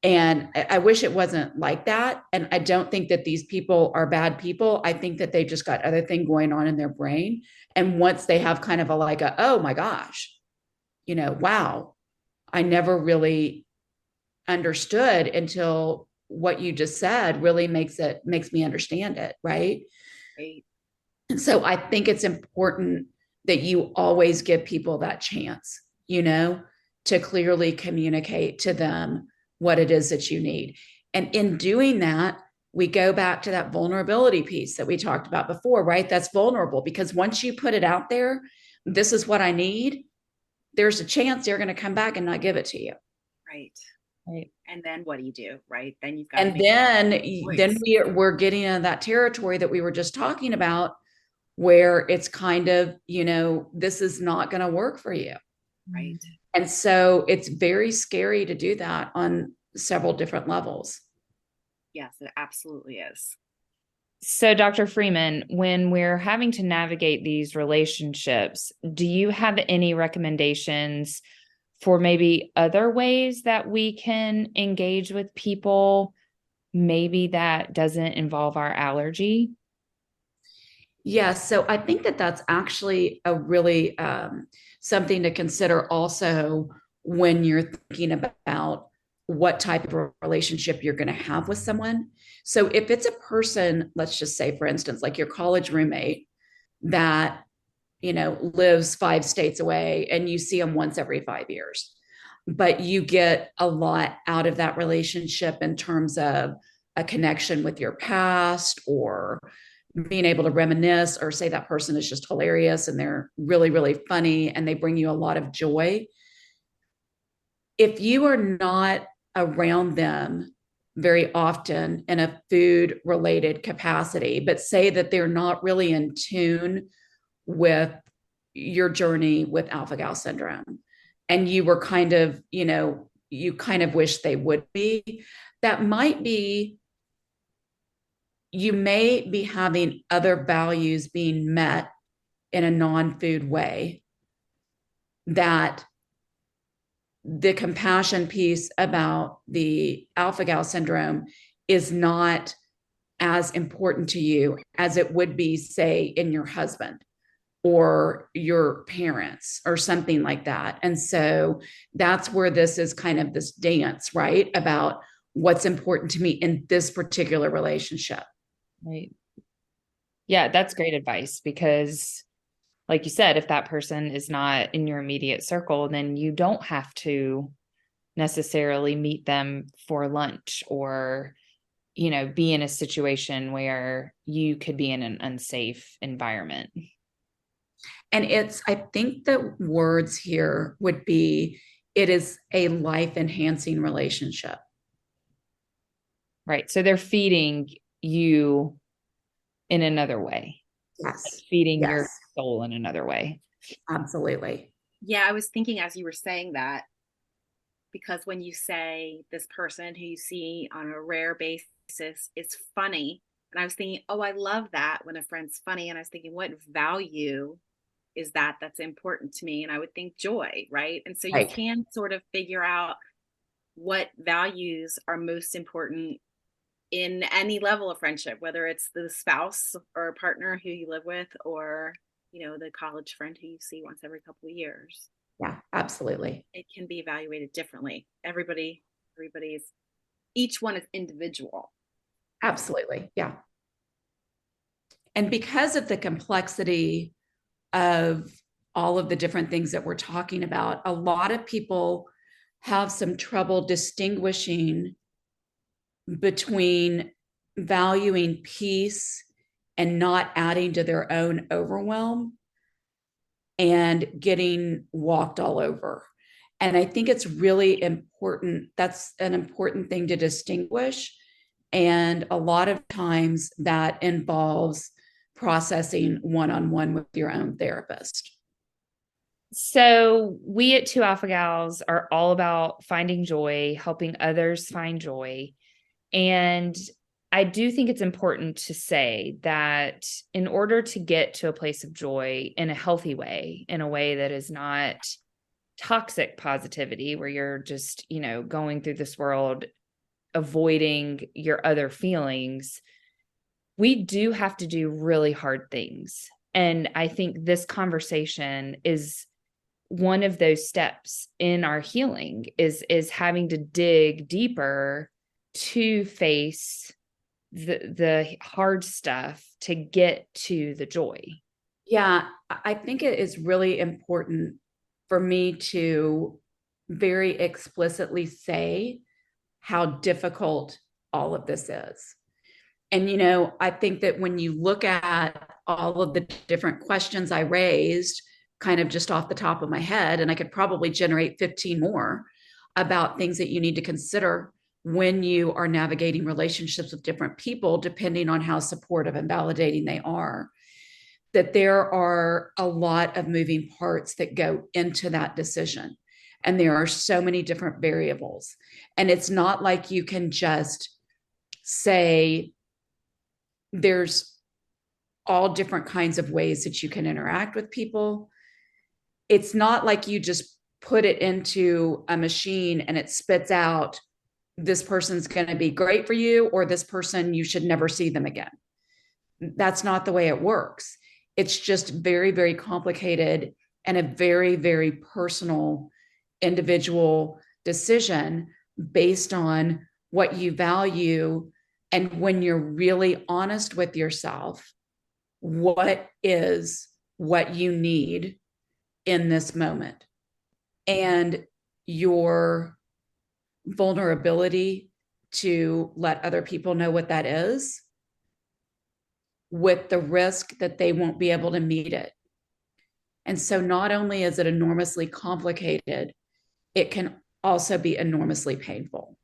And I wish it wasn't like that. And I don't think that these people are bad people. I think that they've just got other thing going on in their brain. And once they have kind of a like a, oh my gosh, you know, wow, I never really understood until what you just said really makes me understand it. Right. Right. And so I think it's important that you always give people that chance, you know, to clearly communicate to them what it is that you need. And in doing that, we go back to that vulnerability piece that we talked about before, right? That's vulnerable, because once you put it out there, this is what I need, there's a chance they're going to come back and not give it to you. Right. Right. And then what do you do? Right. Then you've got to And make then we're getting into that territory that we were just talking about, where it's kind of, you know, this is not going to work for you. right. And so it's very scary to do that on several different levels. Yes, it absolutely is. So, Dr. Freeman, when we're having to navigate these relationships, do you have any recommendations for maybe other ways that we can engage with people, maybe that doesn't involve our allergy? Yes. So I think that that's actually a really something to consider also when you're thinking about what type of relationship you're going to have with someone. So if it's a person, let's just say, for instance, like your college roommate that, you know, lives 5 states away and you see them once every 5 years, but you get a lot out of that relationship in terms of a connection with your past, or being able to reminisce, or say that person is just hilarious and they're really, really funny and they bring you a lot of joy. If you are not around them very often in a food related capacity, but say that they're not really in tune with your journey with alpha gal syndrome, and you were kind of, you know, you kind of wish they would be, that might be, you may be having other values being met in a non-food way, that the compassion piece about the alpha gal syndrome is not as important to you as it would be, say, in your husband or your parents or something like that. And so that's where this is kind of this dance, right? About what's important to me in this particular relationship. Right. Yeah, that's great advice, because like you said, if that person is not in your immediate circle, then you don't have to necessarily meet them for lunch, or, you know, be in a situation where you could be in an unsafe environment. And it's, I think the words here would be, it is a life enhancing relationship. Right. So they're feeding you in another way. Yes. Feeding Yes. your soul in another way. Absolutely. Yeah, I was thinking as you were saying that, because when you say this person who you see on a rare basis is funny, and I was thinking, oh, I love that when a friend's funny. And I was thinking, what value is that that's important to me? And I would think joy, right? And so you Right. can sort of figure out what values are most important in any level of friendship, whether it's the spouse or partner who you live with, or, you know, the college friend who you see once every couple of years. Yeah, absolutely. It can be evaluated differently. Everybody's, each one is individual. Absolutely. Yeah. And because of the complexity of all of the different things that we're talking about, a lot of people have some trouble distinguishing between valuing peace and not adding to their own overwhelm and getting walked all over. And I think it's really important. That's an important thing to distinguish. And a lot of times that involves processing one-on-one with your own therapist. So we at Two Alpha Gals are all about finding joy, helping others find joy. And I do think it's important to say that in order to get to a place of joy in a healthy way, in a way that is not toxic positivity, where you're just, going through this world, avoiding your other feelings, we do have to do really hard things. And I think this conversation is one of those steps in our healing is having to dig deeper to face the hard stuff to get to the joy. Yeah, I think it is really important for me to very explicitly say how difficult all of this is. And, I think that when you look at all of the different questions I raised, kind of just off the top of my head, and I could probably generate 15 more about things that you need to consider when you are navigating relationships with different people, depending on how supportive and validating they are, that there are a lot of moving parts that go into that decision. And there are so many different variables. And it's not like you can just say there's all different kinds of ways that you can interact with people. It's not like you just put it into a machine and it spits out, this person's going to be great for you, or this person, you should never see them again. That's not the way it works. It's just very, very complicated and a very, very personal, individual decision based on what you value. And when you're really honest with yourself, what is what you need in this moment, and your vulnerability to let other people know what that is, with the risk that they won't be able to meet it. And so not only is it enormously complicated, it can also be enormously painful.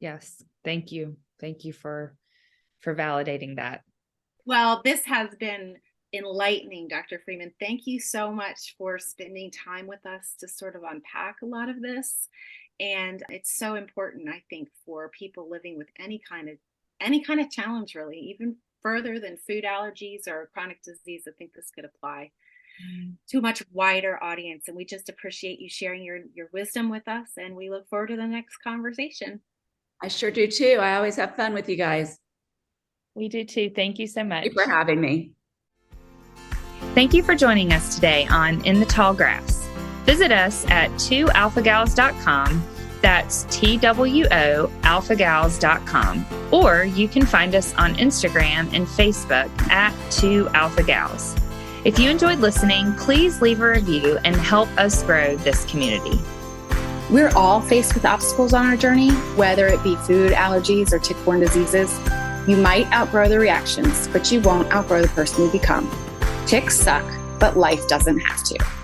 Yes. Thank you. Thank you for validating that. Well, this has been enlightening, Dr. Freeman. Thank you so much for spending time with us to sort of unpack a lot of this. And it's so important, I think, for people living with any kind of challenge, really, even further than food allergies or chronic disease. I think this could apply to a much wider audience. And we just appreciate you sharing your wisdom with us. And we look forward to the next conversation. I sure do too. I always have fun with you guys. We do too. Thank you so much. Thank you for having me. Thank you for joining us today on In the Tall Grass. Visit us at 2alphagals.com. That's TWO alphagals.com. Or you can find us on Instagram and Facebook at 2alphagals. If you enjoyed listening, please leave a review and help us grow this community. We're all faced with obstacles on our journey, whether it be food allergies or tick-borne diseases. You might outgrow the reactions, but you won't outgrow the person you become. Ticks suck, but life doesn't have to.